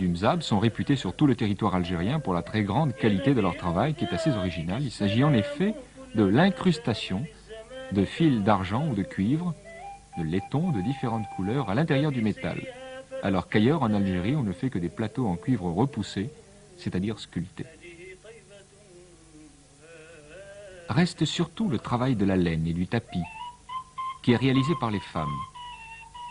du Mzab sont réputés sur tout le territoire algérien pour la très grande qualité de leur travail qui est assez original. Il s'agit en effet de l'incrustation de fils d'argent ou de cuivre, de laiton de différentes couleurs à l'intérieur du métal, alors qu'ailleurs en Algérie on ne fait que des plateaux en cuivre repoussé, c'est-à-dire sculptés. Reste surtout le travail de la laine et du tapis, qui est réalisé par les femmes,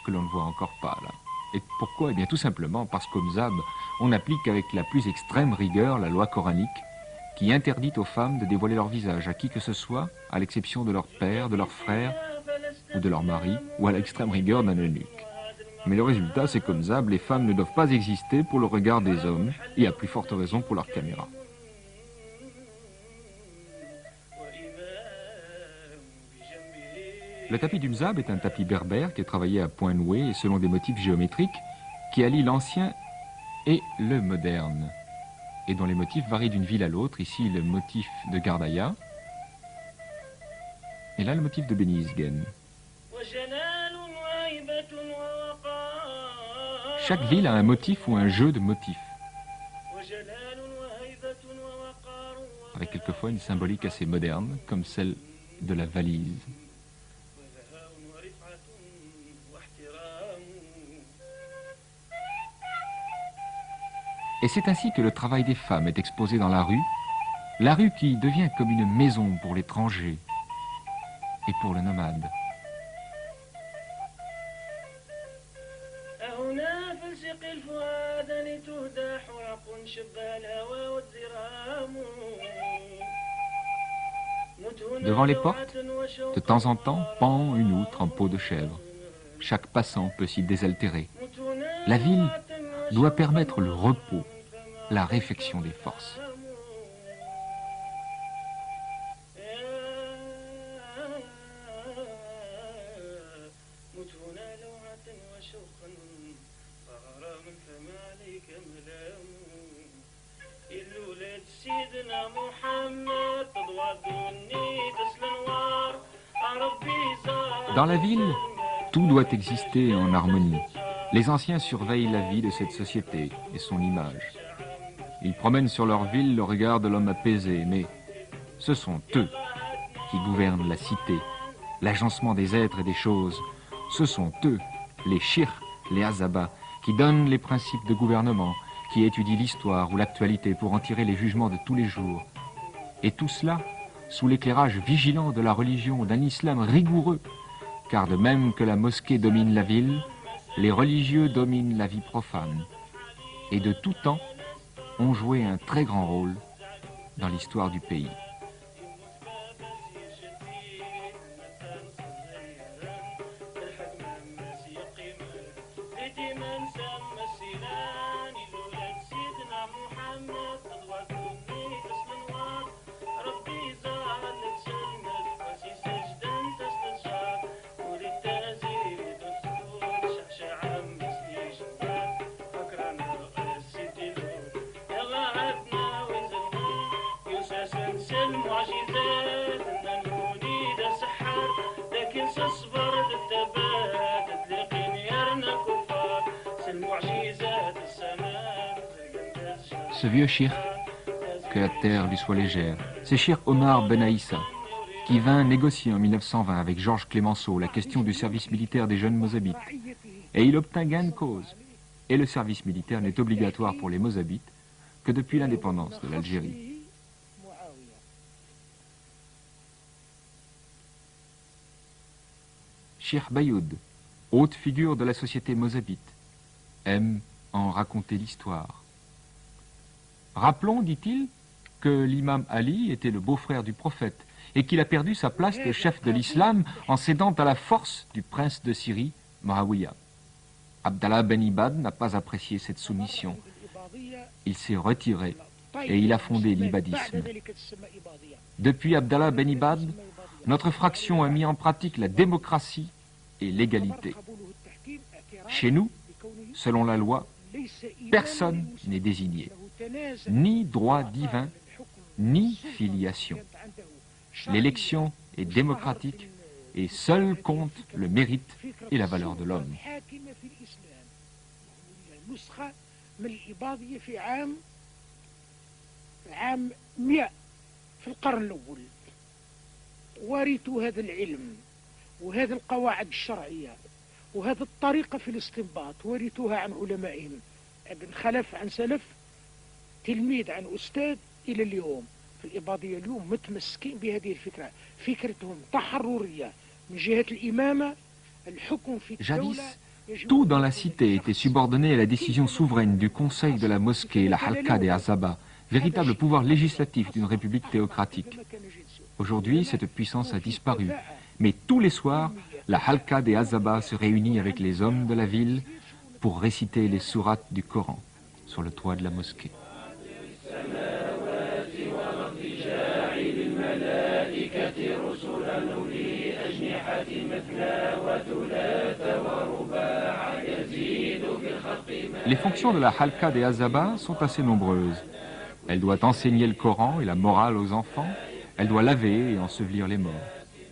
que l'on ne voit encore pas là. Et pourquoi? Eh bien tout simplement parce qu'au Mzab, on applique avec la plus extrême rigueur la loi coranique qui interdit aux femmes de dévoiler leur visage à qui que ce soit, à l'exception de leur père, de leur frère ou de leur mari, ou à l'extrême rigueur d'un eunuque. Mais le résultat, c'est qu'au Mzab, les femmes ne doivent pas exister pour le regard des hommes, et à plus forte raison pour leur caméra. Le tapis du Mzab est un tapis berbère qui est travaillé à point noué et selon des motifs géométriques qui allient l'ancien et le moderne, et dont les motifs varient d'une ville à l'autre. Ici, le motif de Gardaïa, et là, le motif de Beni Yezguen. Chaque ville a un motif ou un jeu de motifs, avec quelquefois une symbolique assez moderne, comme celle de la valise. Et c'est ainsi que le travail des femmes est exposé dans la rue qui devient comme une maison pour l'étranger et pour le nomade. Devant les portes, de temps en temps, pend une outre en peau de chèvre. Chaque passant peut s'y désaltérer. La ville doit permettre le repos, la réfection des forces. Dans la ville, tout doit exister en harmonie. Les anciens surveillent la vie de cette société et son image. Ils promènent sur leur ville le regard de l'homme apaisé, mais ce sont eux qui gouvernent la cité, l'agencement des êtres et des choses. Ce sont eux, les shirks, les azabas, qui donnent les principes de gouvernement, qui étudient l'histoire ou l'actualité pour en tirer les jugements de tous les jours. Et tout cela sous l'éclairage vigilant de la religion, d'un islam rigoureux, car de même que la mosquée domine la ville, les religieux dominent la vie profane. Et de tout temps, ont joué un très grand rôle dans l'histoire du pays. Ce vieux shirk, que la terre lui soit légère, c'est Shirk Omar Ben Aïssa, qui vint négocier en 1920 avec Georges Clémenceau la question du service militaire des jeunes Mozabites. Et il obtint gain de cause. Et le service militaire n'est obligatoire pour les Mozabites que depuis l'indépendance de l'Algérie. Cheikh Bayoud, haute figure de la société mozabite, aime en raconter l'histoire. Rappelons, dit-il, que l'imam Ali était le beau-frère du prophète et qu'il a perdu sa place de chef de l'islam en cédant à la force du prince de Syrie, Muawiyah. Abdallah Ben Ibad n'a pas apprécié cette soumission. Il s'est retiré et il a fondé l'ibadisme. Depuis Abdallah Ben Ibad, notre fraction a mis en pratique la démocratie et l'égalité. Chez nous, selon la loi, personne n'est désigné. Ni droit divin, ni filiation. L'élection est démocratique et seul compte le mérite et la valeur de l'homme. من الإباضية في عام 100 في القرن الأول، ورثوا هذا العلم وهذه القواعد الشرعية وهذه الطريقة في الاستنباط، ورثوها عن علمائهم، ابن خلف عن سلف، تلميذ عن أستاذ، إلى اليوم في الإباضية اليوم متمسكين بهذه الفكرة، فكرتهم تحررية من جهة الإمامة، الحكم في الدولة. Jadis, tout dans la cité était subordonné à la décision souveraine du conseil de la mosquée, la halqa des Azaba, véritable pouvoir législatif d'une république théocratique. Aujourd'hui, cette puissance a disparu, mais tous les soirs, la halqa des Azaba se réunit avec les hommes de la ville pour réciter les sourates du Coran sur le toit de la mosquée. Les fonctions de la halqa des Azaba sont assez nombreuses. Elle doit enseigner le Coran et la morale aux enfants, elle doit laver et ensevelir les morts.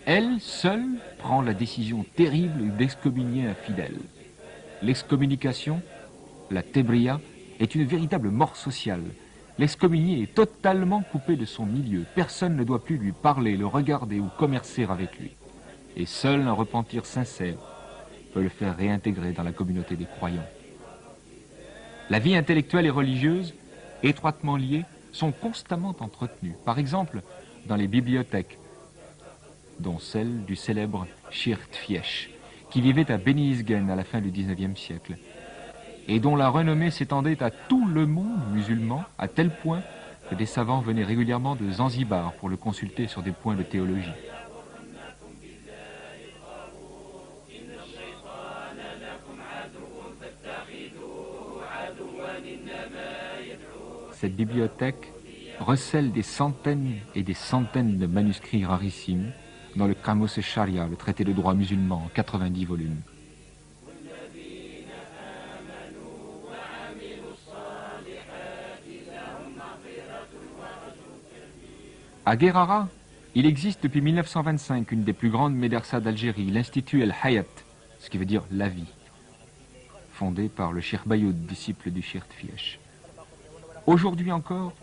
Elle, seule, prend la décision terrible d'excommunier un fidèle. L'excommunication, la tébria, est une véritable mort sociale. L'excommunié est totalement coupé de son milieu. Personne ne doit plus lui parler, le regarder ou commercer avec lui. Et seul un repentir sincère peut le faire réintégrer dans la communauté des croyants. La vie intellectuelle et religieuse, étroitement liées, sont constamment entretenues. Par exemple, dans les bibliothèques, dont celle du célèbre Shirt Fiesh, qui vivait à Beni Isgen à la fin du XIXe siècle, et dont la renommée s'étendait à tout le monde musulman, à tel point que des savants venaient régulièrement de Zanzibar pour le consulter sur des points de théologie. Cette bibliothèque recèle des centaines et des centaines de manuscrits rarissimes dans le Qamus Sharia, le traité de droit musulman, en 90 volumes. À Guérara, il existe depuis 1925 une des plus grandes médersas d'Algérie, l'Institut El Hayat, ce qui veut dire la vie, fondé par le Cheikh Bayoud, disciple du Shirt Fiesh. Aujourd'hui encore,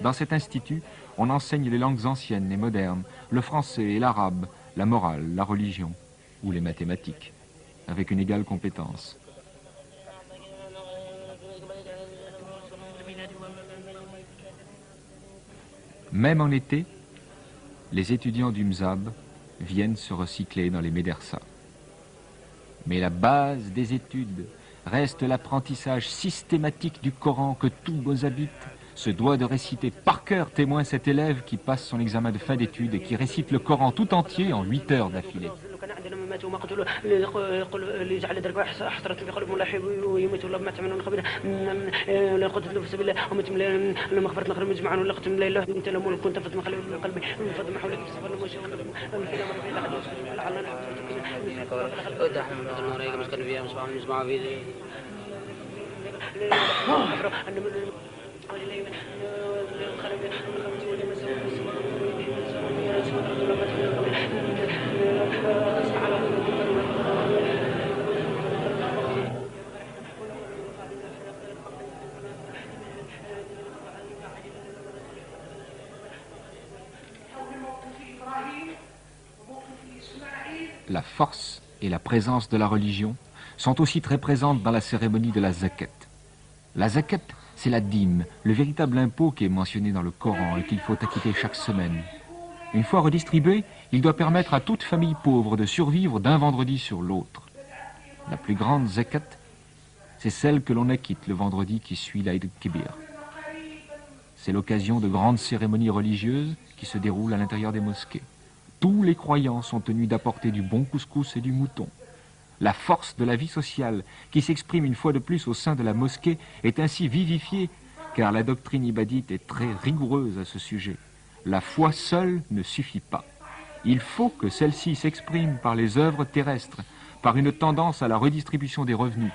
dans cet institut, on enseigne les langues anciennes et modernes, le français et l'arabe, la morale, la religion ou les mathématiques, avec une égale compétence. Même en été, les étudiants du Mzab viennent se recycler dans les médersas. Mais la base des études reste l'apprentissage systématique du Coran que tout mozabite se doit de réciter par cœur, témoin cet élève qui passe son examen de fin d'études et qui récite le Coran tout entier en 8 heures d'affilée. La force et la présence de la religion sont aussi très présentes dans la cérémonie de la zakat. La zakat, c'est la dîme, le véritable impôt qui est mentionné dans le Coran et qu'il faut acquitter chaque semaine. Une fois redistribué, il doit permettre à toute famille pauvre de survivre d'un vendredi sur l'autre. La plus grande zakat, c'est celle que l'on acquitte le vendredi qui suit l'Aïd al-Kibir. C'est l'occasion de grandes cérémonies religieuses qui se déroulent à l'intérieur des mosquées. Tous les croyants sont tenus d'apporter du bon couscous et du mouton. La force de la vie sociale, qui s'exprime une fois de plus au sein de la mosquée, est ainsi vivifiée, car la doctrine ibadite est très rigoureuse à ce sujet. La foi seule ne suffit pas. Il faut que celle-ci s'exprime par les œuvres terrestres, par une tendance à la redistribution des revenus.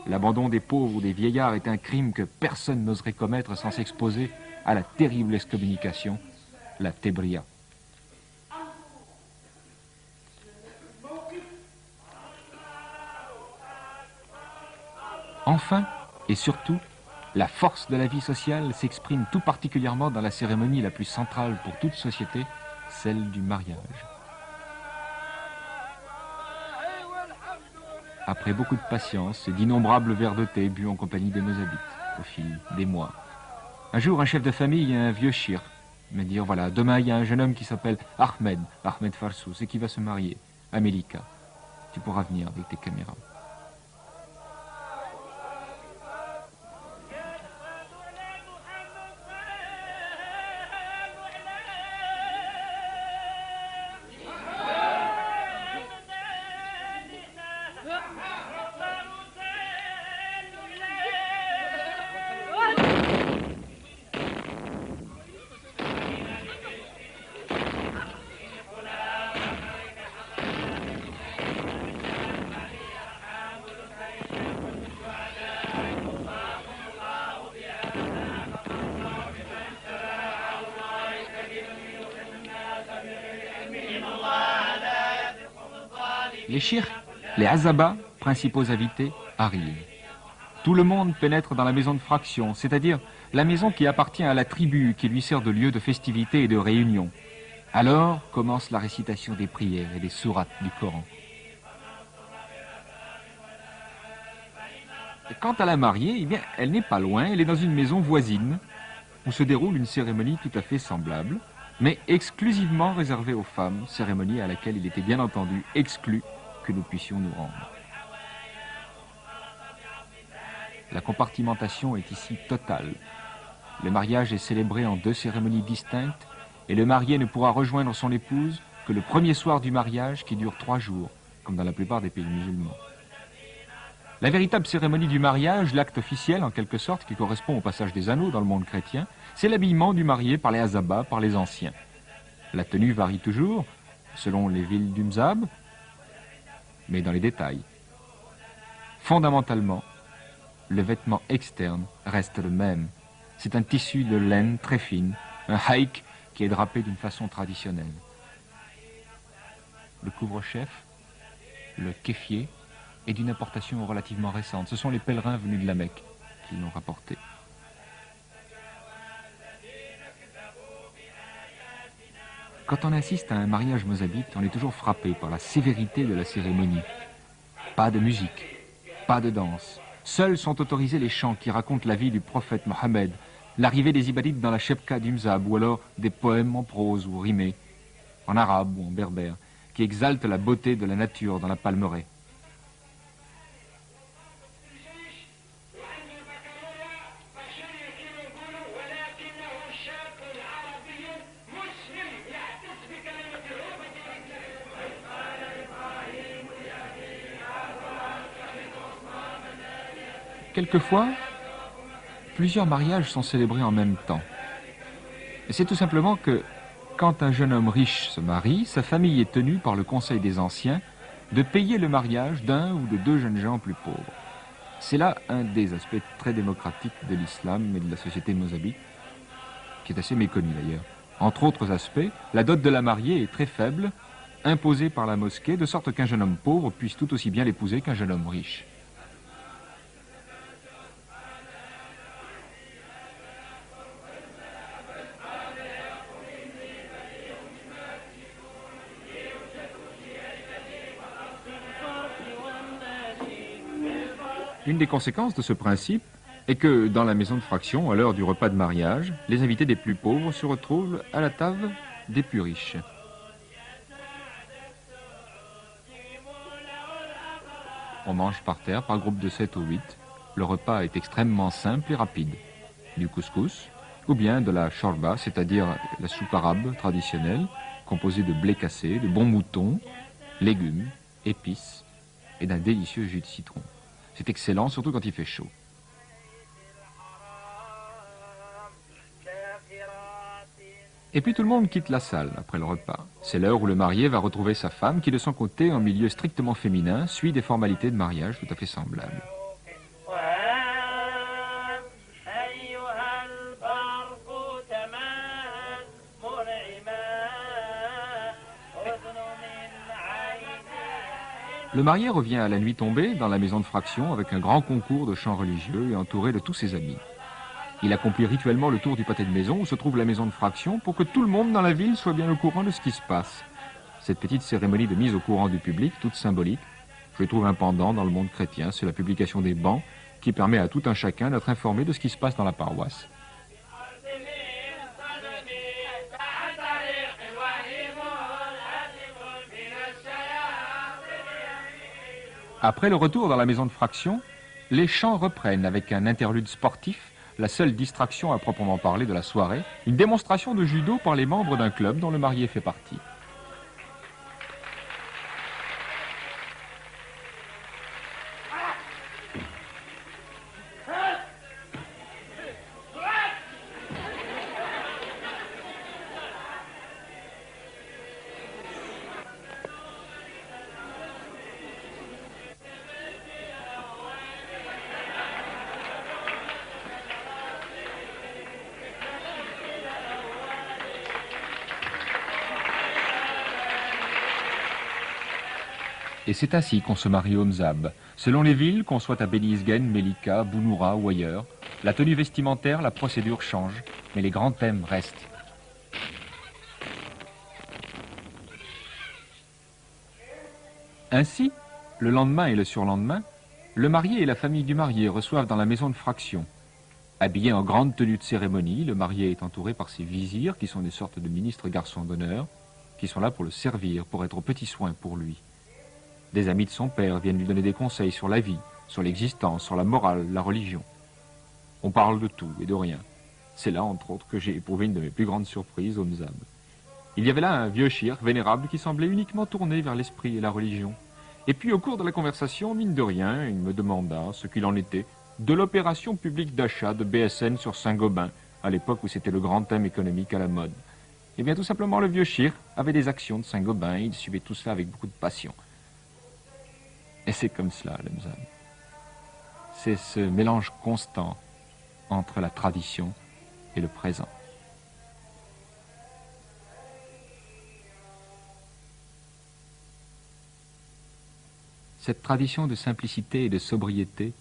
L'abandon des pauvres ou des vieillards est un crime que personne n'oserait commettre sans s'exposer à la terrible excommunication, la tébria. Enfin, et surtout, La force de la vie sociale s'exprime tout particulièrement dans la cérémonie la plus centrale pour toute société, celle du mariage. Après beaucoup de patience et d'innombrables verres de thé bu en compagnie des Mozabites, au fil des mois, un jour, un chef de famille, un vieux shir, me dit, voilà, demain, il y a un jeune homme qui s'appelle Ahmed Farsous, et qui va se marier à Melika. Tu pourras venir avec tes caméras. Les chirs, les azabas, principaux invités, arrivent. Tout le monde pénètre dans la maison de fraction, c'est-à-dire la maison qui appartient à la tribu, qui lui sert de lieu de festivité et de réunion. Alors commence la récitation des prières et des sourates du Coran. Et quant à la mariée, eh bien, elle n'est pas loin, elle est dans une maison voisine, où se déroule une cérémonie tout à fait semblable, mais exclusivement réservée aux femmes, cérémonie à laquelle il était bien entendu exclu que nous puissions nous rendre. La compartimentation est ici totale. Le mariage est célébré en 2 cérémonies distinctes et le marié ne pourra rejoindre son épouse que le premier soir du mariage qui dure 3 jours, comme dans la plupart des pays musulmans. La véritable cérémonie du mariage, l'acte officiel en quelque sorte, qui correspond au passage des anneaux dans le monde chrétien, c'est l'habillement du marié par les azabas, par les anciens. La tenue varie toujours, selon les villes du Mzab, mais dans les détails. Fondamentalement, le vêtement externe reste le même. C'est un tissu de laine très fine, un haïk qui est drapé d'une façon traditionnelle. Le couvre-chef, le kéfier, est d'une importation relativement récente. Ce sont les pèlerins venus de la Mecque qui l'ont rapporté. Quand on assiste à un mariage mozabite, on est toujours frappé par la sévérité de la cérémonie. Pas de musique, pas de danse. Seuls sont autorisés les chants qui racontent la vie du prophète Mohammed, l'arrivée des ibadites dans la Shebka du Mzab, ou alors des poèmes en prose ou rimés, en arabe ou en berbère, qui exaltent la beauté de la nature dans la palmeraie. Quelquefois, plusieurs mariages sont célébrés en même temps. Et c'est tout simplement que, quand un jeune homme riche se marie, sa famille est tenue par le conseil des anciens de payer le mariage d'un ou de 2 jeunes gens plus pauvres. C'est là un des aspects très démocratiques de l'islam et de la société mozabite, qui est assez méconnu d'ailleurs. Entre autres aspects, la dot de la mariée est très faible, imposée par la mosquée, de sorte qu'un jeune homme pauvre puisse tout aussi bien l'épouser qu'un jeune homme riche. Une des conséquences de ce principe est que dans la maison de fraction, à l'heure du repas de mariage, les invités des plus pauvres se retrouvent à la table des plus riches. On mange par terre par groupe de 7 ou 8. Le repas est extrêmement simple et rapide. Du couscous, ou bien de la shorba, c'est-à-dire la soupe arabe traditionnelle, composée de blé cassé, de bons moutons, légumes, épices et d'un délicieux jus de citron. C'est excellent, surtout quand il fait chaud. Et puis tout le monde quitte la salle après le repas. C'est l'heure où le marié va retrouver sa femme qui, de son côté, en milieu strictement féminin, suit des formalités de mariage tout à fait semblables. Le marié revient à la nuit tombée dans la maison de fraction avec un grand concours de chants religieux et entouré de tous ses amis. Il accomplit rituellement le tour du pâté de maison où se trouve la maison de fraction pour que tout le monde dans la ville soit bien au courant de ce qui se passe. Cette petite cérémonie de mise au courant du public, toute symbolique, je trouve un pendant dans le monde chrétien, c'est la publication des bans qui permet à tout un chacun d'être informé de ce qui se passe dans la paroisse. Après le retour dans la maison de fraction, les chants reprennent avec un interlude sportif, la seule distraction à proprement parler de la soirée, une démonstration de judo par les membres d'un club dont le marié fait partie. Et c'est ainsi qu'on se marie au Mzab. Selon les villes, qu'on soit à Benizgen, Melika, Bounoura ou ailleurs, la tenue vestimentaire, la procédure change, mais les grands thèmes restent. Ainsi, le lendemain et le surlendemain, le marié et la famille du marié reçoivent dans la maison de fraction. Habillé en grande tenue de cérémonie, le marié est entouré par ses vizirs, qui sont des sortes de ministres garçons d'honneur, qui sont là pour le servir, pour être aux petits soins pour lui. Des amis de son père viennent lui donner des conseils sur la vie, sur l'existence, sur la morale, la religion. On parle de tout et de rien. C'est là, entre autres, que j'ai éprouvé une de mes plus grandes surprises au Mzab. Il y avait là un vieux shirk vénérable qui semblait uniquement tourné vers l'esprit et la religion. Et puis, au cours de la conversation, mine de rien, il me demanda ce qu'il en était de l'opération publique d'achat de BSN sur Saint-Gobain, à l'époque où c'était le grand thème économique à la mode. Eh bien, tout simplement, le vieux shirk avait des actions de Saint-Gobain et il suivait tout cela avec beaucoup de passion. Et c'est comme cela, le Mzab. C'est ce mélange constant entre la tradition et le présent. Cette tradition de simplicité et de sobriété,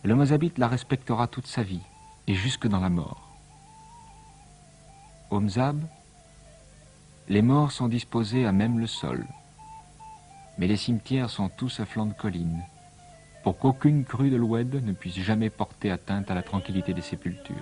le Mozabite la respectera toute sa vie et jusque dans la mort. Au Mzab, les morts sont disposés à même le sol. Mais les cimetières sont tous à flanc de colline, pour qu'aucune crue de l'Oued ne puisse jamais porter atteinte à la tranquillité des sépultures.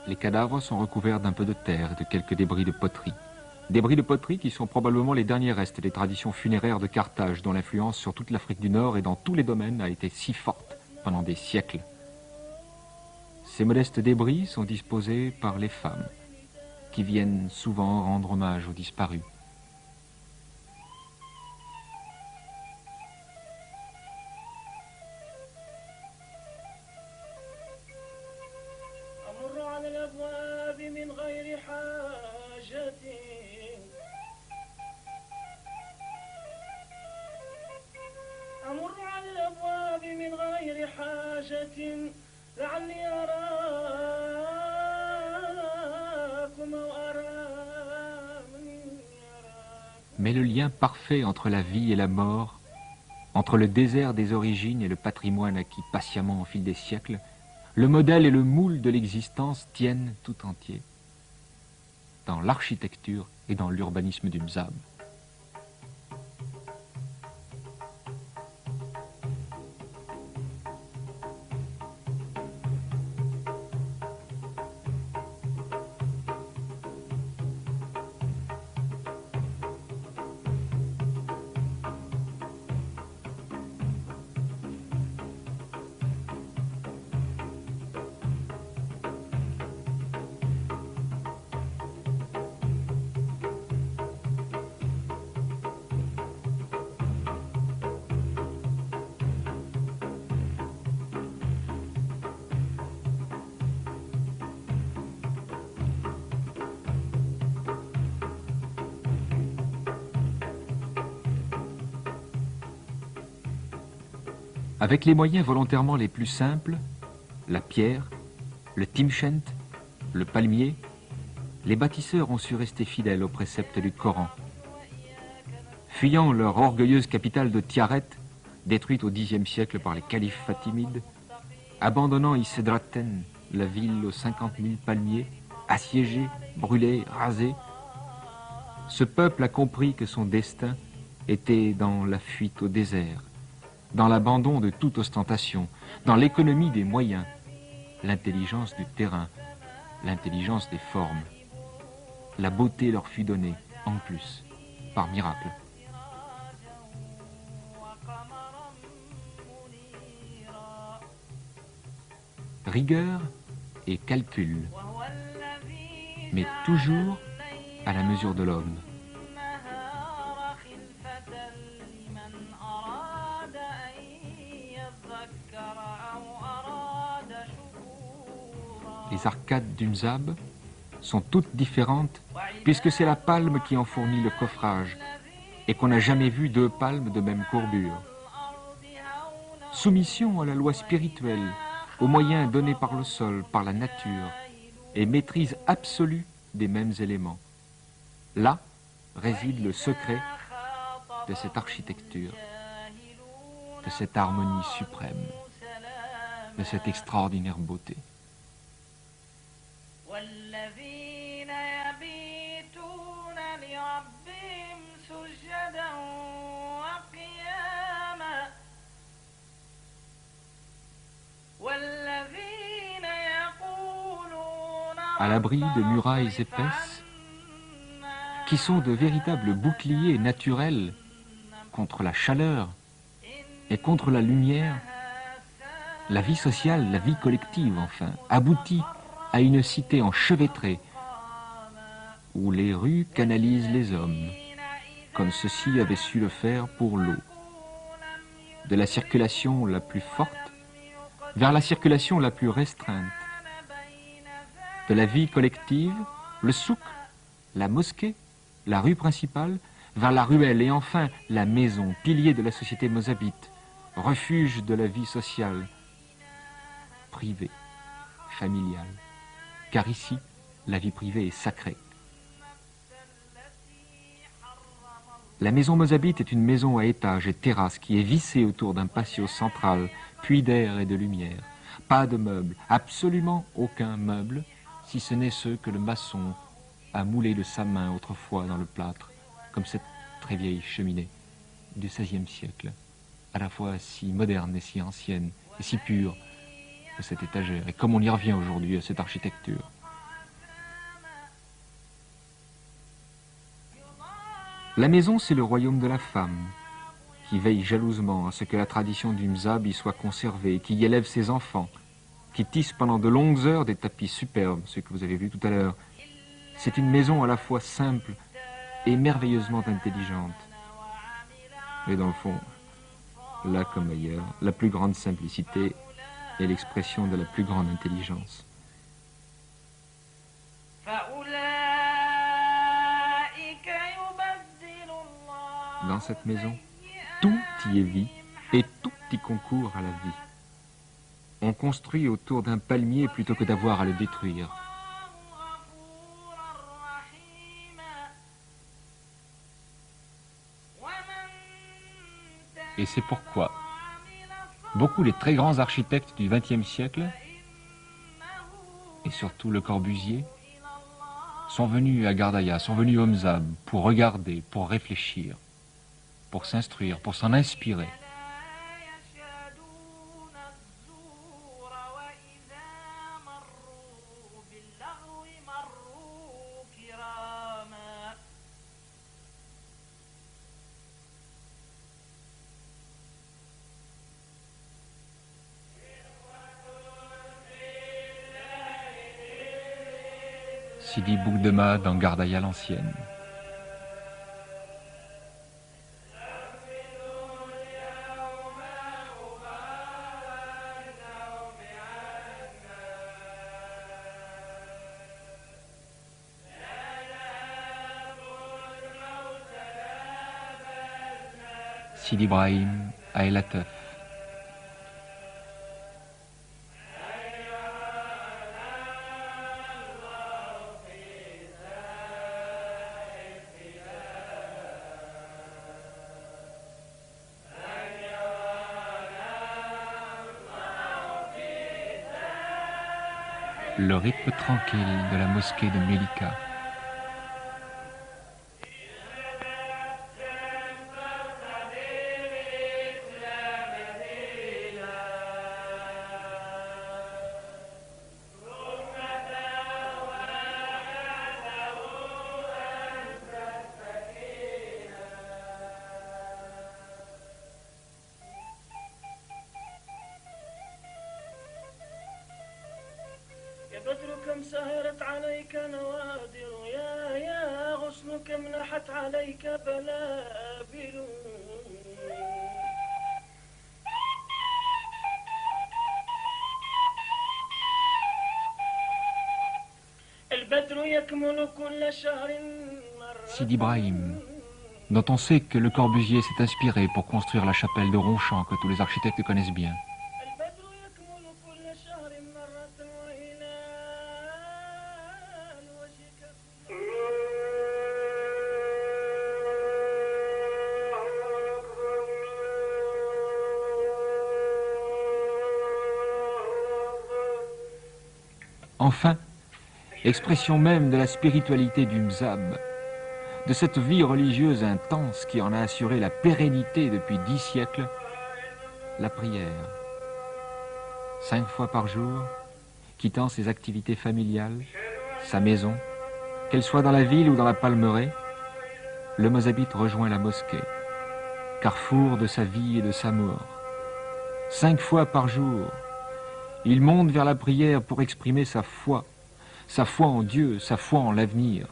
Les cadavres sont recouverts d'un peu de terre et de quelques débris de poterie. Débris de poterie qui sont probablement les derniers restes des traditions funéraires de Carthage, dont l'influence sur toute l'Afrique du Nord et dans tous les domaines a été si forte pendant des siècles. Ces modestes débris sont disposés par les femmes, qui viennent souvent rendre hommage aux disparus. Mais le lien parfait entre la vie et la mort, entre le désert des origines et le patrimoine acquis patiemment au fil des siècles, le modèle et le moule de l'existence tiennent tout entier dans l'architecture et dans l'urbanisme du Mzab. Avec les moyens volontairement les plus simples, la pierre, le timshent, le palmier, les bâtisseurs ont su rester fidèles aux préceptes du Coran. Fuyant leur orgueilleuse capitale de Tiaret, détruite au Xe siècle par les califes fatimides, abandonnant Isedraten, la ville aux 50 000 palmiers, assiégée, brûlée, rasée, ce peuple a compris que son destin était dans la fuite au désert, dans l'abandon de toute ostentation, dans l'économie des moyens, l'intelligence du terrain, l'intelligence des formes. La beauté leur fut donnée, en plus, par miracle. Rigueur et calcul, mais toujours à la mesure de l'homme. Les arcades du Mzab sont toutes différentes puisque c'est la palme qui en fournit le coffrage et qu'on n'a jamais vu deux palmes de même courbure. Soumission à la loi spirituelle, aux moyens donnés par le sol, par la nature, et maîtrise absolue des mêmes éléments. Là réside le secret de cette architecture, de cette harmonie suprême, de cette extraordinaire beauté. À l'abri de murailles épaisses, qui sont de véritables boucliers naturels contre la chaleur et contre la lumière, la vie sociale, la vie collective enfin, aboutit à une cité enchevêtrée où les rues canalisent les hommes, comme ceux-ci avaient su le faire pour l'eau. De la circulation la plus forte vers la circulation la plus restreinte. De la vie collective, le souk, la mosquée, la rue principale, vers la ruelle et enfin la maison, pilier de la société mozabite, refuge de la vie sociale, privée, familiale. Car ici, la vie privée est sacrée. La maison mozabite est une maison à étages et terrasses qui est vissée autour d'un patio central, puits d'air et de lumière. Pas de meubles, absolument aucun meuble, si ce n'est ceux que le maçon a moulés de sa main autrefois dans le plâtre, comme cette très vieille cheminée du XVIe siècle, à la fois si moderne et si ancienne, et si pure, de cette étagère, et comme on y revient aujourd'hui à cette architecture. La maison, c'est le royaume de la femme, qui veille jalousement à ce que la tradition du Mzab y soit conservée, qui y élève ses enfants, qui tisse pendant de longues heures des tapis superbes, ce que vous avez vu tout à l'heure. C'est une maison à la fois simple et merveilleusement intelligente. Mais dans le fond, là comme ailleurs, la plus grande simplicité est l'expression de la plus grande intelligence. Dans cette maison, tout y est vie et tout y concourt à la vie. On construit autour d'un palmier plutôt que d'avoir à le détruire. Et c'est pourquoi beaucoup les très grands architectes du XXe siècle, et surtout Le Corbusier, sont venus à Gardaïa, sont venus au Mzab pour regarder, pour réfléchir, pour s'instruire, pour s'en inspirer. Sidi Boukdema dans Gardaïa l'ancienne. Sidi Ibrahim à El Atef. le rythme tranquille de la mosquée de Melika. بدر كم سهرت عليك نوادر يا غصن كم نحت عليك بلابل البدر يكمل كل شهر مرة. Sidi Ibrahim, dont on sait que le Corbusier s'est inspiré pour construire la chapelle de Ronchamp que tous les architectes connaissent bien. Enfin, expression même de la spiritualité du Mzab, de cette vie religieuse intense qui en a assuré la pérennité depuis 10 siècles, la prière. 5 fois par jour, quittant ses activités familiales, sa maison, qu'elle soit dans la ville ou dans la palmeraie, le Mozabite rejoint la mosquée, carrefour de sa vie et de sa mort. 5 fois par jour, il monte vers la prière pour exprimer sa foi en Dieu, sa foi en l'avenir.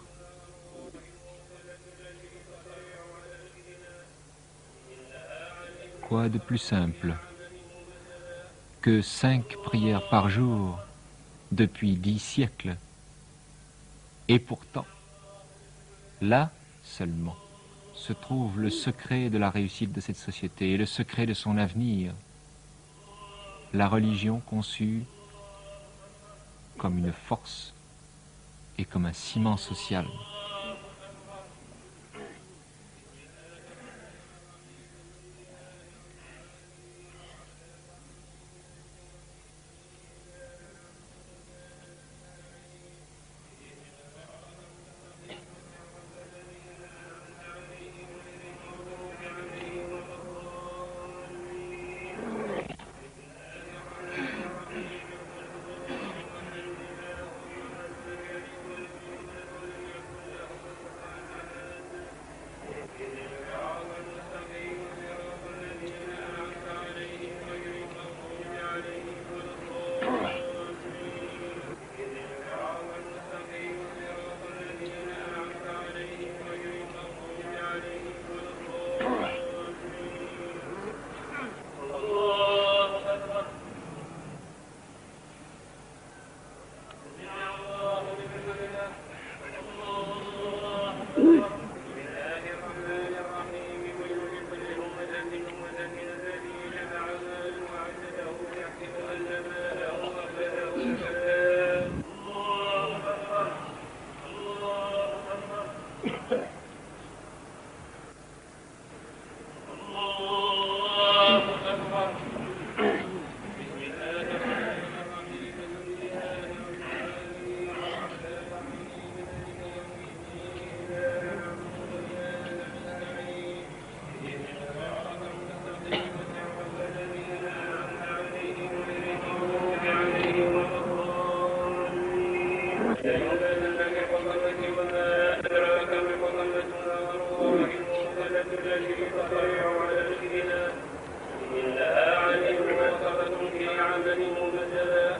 Quoi de plus simple que 5 prières par jour depuis 10 siècles? Et pourtant, là seulement se trouve le secret de la réussite de cette société et le secret de son avenir. La religion conçue comme une force et comme un ciment social. إنها عليم وصفة في عمل مبتلى